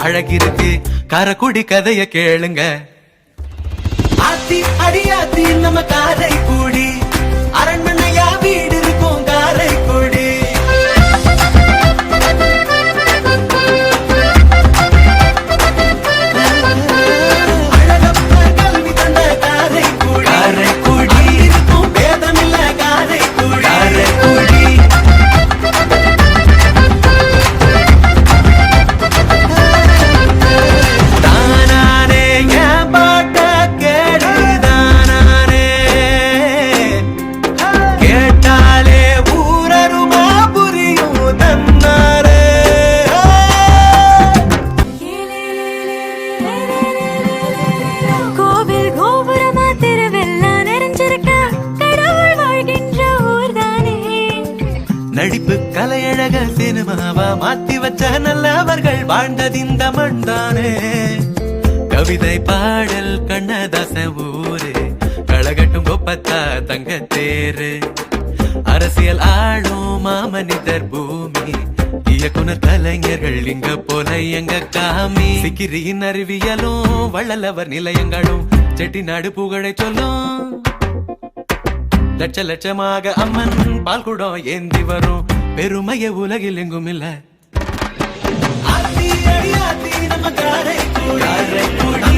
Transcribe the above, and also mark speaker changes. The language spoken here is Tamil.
Speaker 1: அழகிருக்கு காரக்குடி கதைய கேளுங்க. ஆத்தி அடியாத்தி நம்ம காரை கூடி அரண்மனையா வீடு இருக்கும் காரை கூடி. அழகப்ப கல்வி தந்த காரை கூடி காரை கூடி இருக்கும் பேதமில்ல காரை கூடி காரை கூடி. நடிப்பு கலையழக சினிமாவா மாத்தி வச்ச நல்லவர்கள் வாழ்ந்தது இந்த மண்தானே. கவிதை பாடல் கண்ணதாச ஊரு கழகட்டும் கொப்பத்தா தங்க தேரு. அரசியல் ஆளும் மாமனிதர் பூமி இயக்குனர் கலைஞர்கள் இங்க போல எங்க காமி. சிக்கிரியின் அறிவியலும் வள்ளலவர் நிலையங்களும் செட்டிநாடு புகழை சொல்லும். லட்ச லட்சமாக அம்மன் பால் குடம் ஏந்தி வரும் பெருமைய உலகில் எங்கும் இல்ல. ஆத்தி அடி ஆத்தி நம்ம காரை கூடி